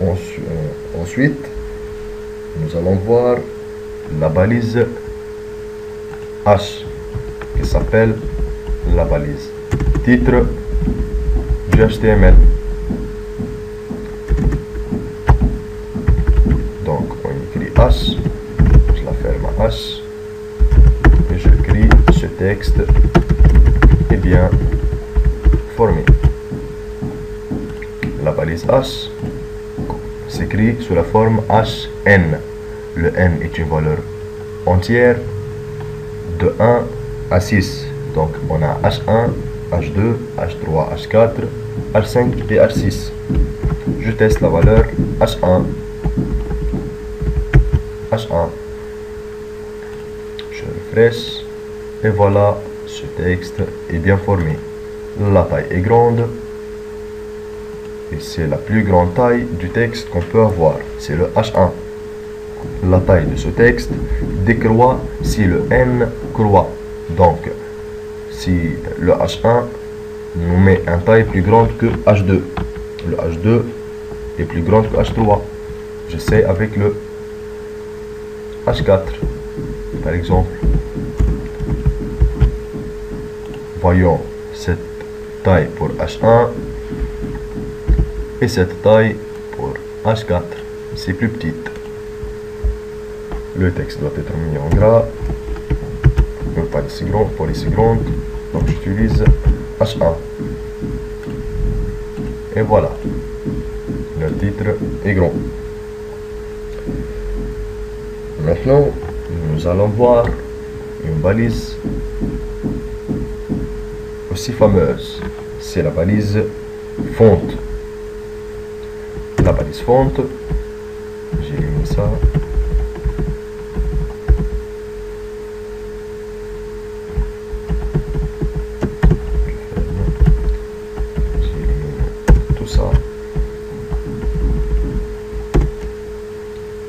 Ensuite, nous allons voir la balise H qui s'appelle la balise titre du HTML. Donc on écrit H, je la ferme à H et j'écris ce texte est bien formé. La balise H s'écrit sous la forme HN. Le N est une valeur entière de 1 à 6. Donc on a H1, H2, H3, H4, H5 et H6. Je teste la valeur H1. H1. Je refresh et voilà, ce texte est bien formé. La taille est grande et c'est la plus grande taille du texte qu'on peut avoir, c'est le H1. La taille de ce texte décroît si le N croît. Donc, si le H1 nous met une taille plus grande que H2, le H2 est plus grand que H3. J'essaie avec le H4, par exemple. Voyons cette taille pour H1 et cette taille pour H4. C'est plus petite. Le texte doit être mis en gras. Pas si grande. Donc j'utilise H1. Et voilà. Le titre est grand. Maintenant, nous allons voir une balise aussi fameuse. C'est la balise fonte. La balise fonte, j'élimine ça. J'élimine tout ça.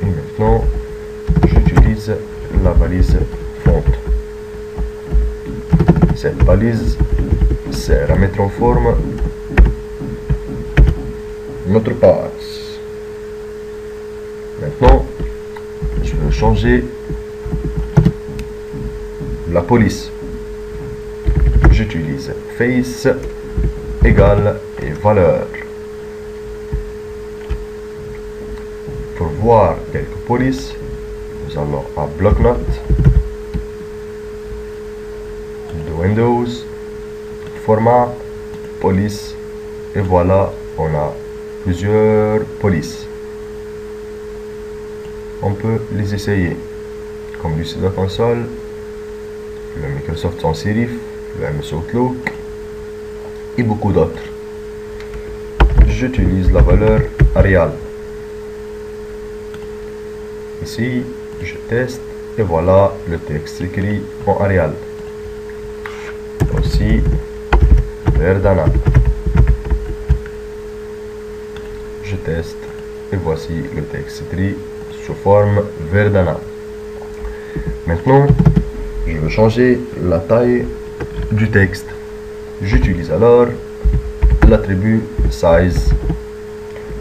Et maintenant, j'utilise la balise fonte. Cette balise sert à mettre en forme notre page. Maintenant, je vais changer la police. J'utilise face égale et valeur. Pour voir quelques polices, nous allons à bloc-notes de Windows, format, police, et voilà, on a plusieurs polices. On peut les essayer, comme du site de console, le Microsoft Sans Serif, le MS Outlook et beaucoup d'autres. J'utilise la valeur Arial. Ici, je teste et voilà le texte écrit en Arial. Aussi, Verdana. Je teste et voici le texte écrit sous forme Verdana. Maintenant, je veux changer la taille du texte. J'utilise alors l'attribut size.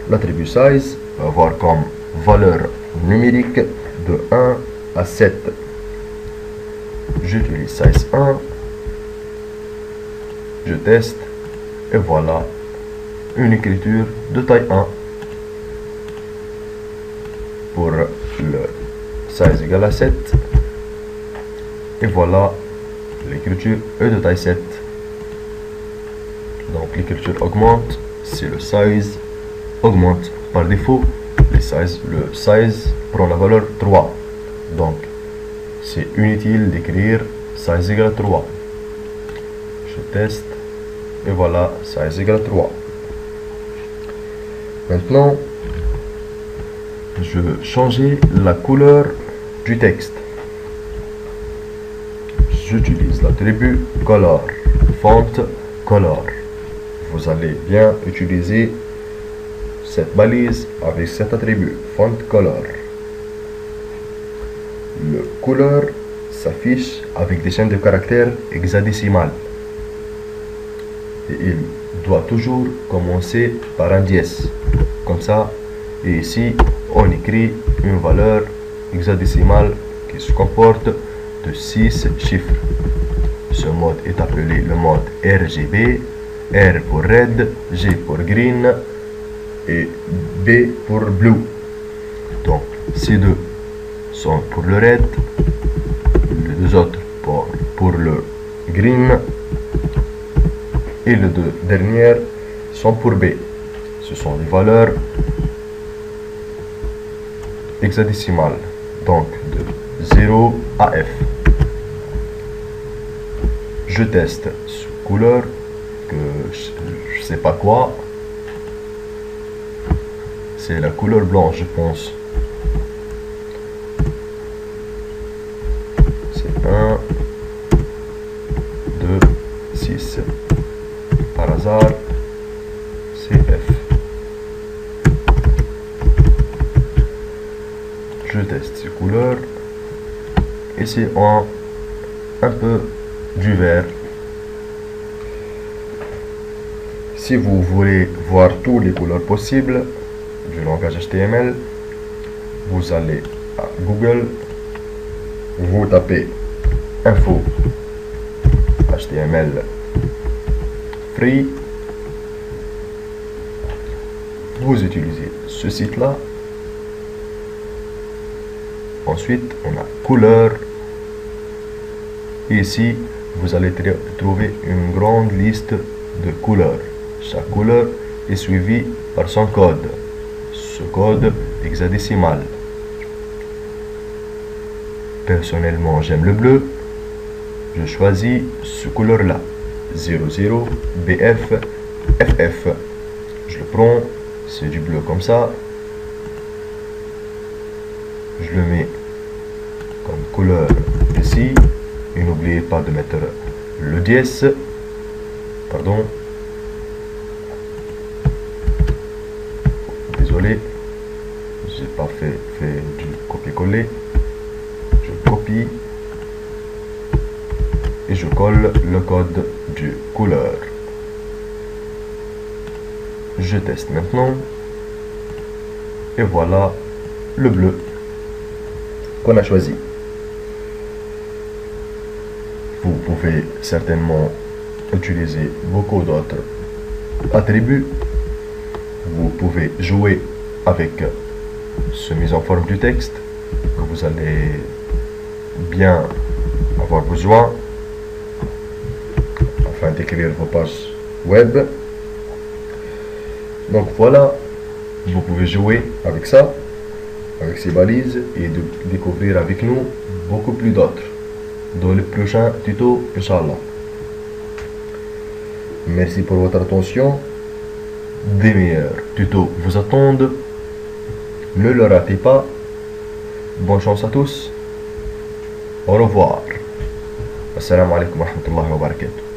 L'attribut size va avoir comme valeur numérique de 1 à 7. J'utilise size 1. Je teste et voilà une écriture de taille 1. Pour le size égal à 7. Et voilà, l'écriture est de taille 7. Donc l'écriture augmente si le size augmente. Par défaut, le size prend la valeur 3. Donc c'est inutile d'écrire size égal à 3. Je teste et voilà, size égal à 3. Maintenant, je veux changer la couleur du texte. J'utilise l'attribut color, font color. Vous allez bien utiliser cette balise avec cet attribut, font color. Le couleur s'affiche avec des chaînes de caractères hexadécimales. Et il doit toujours commencer par un dièse. Comme ça, Et ici, on écrit une valeur hexadécimale qui se comporte de 6 chiffres. Ce mode est appelé le mode RGB. R pour red, G pour green et B pour blue. Donc, ces deux sont pour le red, les deux autres pour le green et les deux dernières sont pour B. Ce sont des valeurs hexadécimales, donc de 0 à F. Je teste sous couleur que je sais pas quoi. C'est la couleur blanche, je pense. C'est 1, 2, 6. Par hasard, c'est F. Je teste ces couleurs. Et c'est un peu du vert. Si vous voulez voir toutes les couleurs possibles du langage HTML, vous allez à Google, vous tapez info HTML free, vous utilisez ce site-là. Ensuite, on a couleur. Et ici, vous allez trouver une grande liste de couleurs. Chaque couleur est suivie par son code. Ce code hexadécimal. Personnellement, j'aime le bleu. Je choisis ce couleur-là. 00 BF FF. Je le prends. C'est du bleu comme ça. Je le mets comme couleur ici. Et n'oubliez pas de mettre le dièse. Pardon. Désolé. J'ai pas fait du copier-coller. Je copie. Et je colle le code du couleur. Je teste maintenant. Et voilà le bleu qu'on a choisi. Vous pouvez certainement utiliser beaucoup d'autres attributs. Vous pouvez jouer avec ce mise en forme du texte que vous allez bien avoir besoin afin d'écrire vos pages web. Donc voilà, vous pouvez jouer avec ça, avec ces balises et de découvrir avec nous beaucoup plus d'autres dans le prochain tuto, Inch'Allah. Merci pour votre attention. Des meilleurs tutos vous attendent. Ne le ratez pas. Bonne chance à tous. Au revoir. Assalamu alaikum wa rahmatullahi wa barakatuh.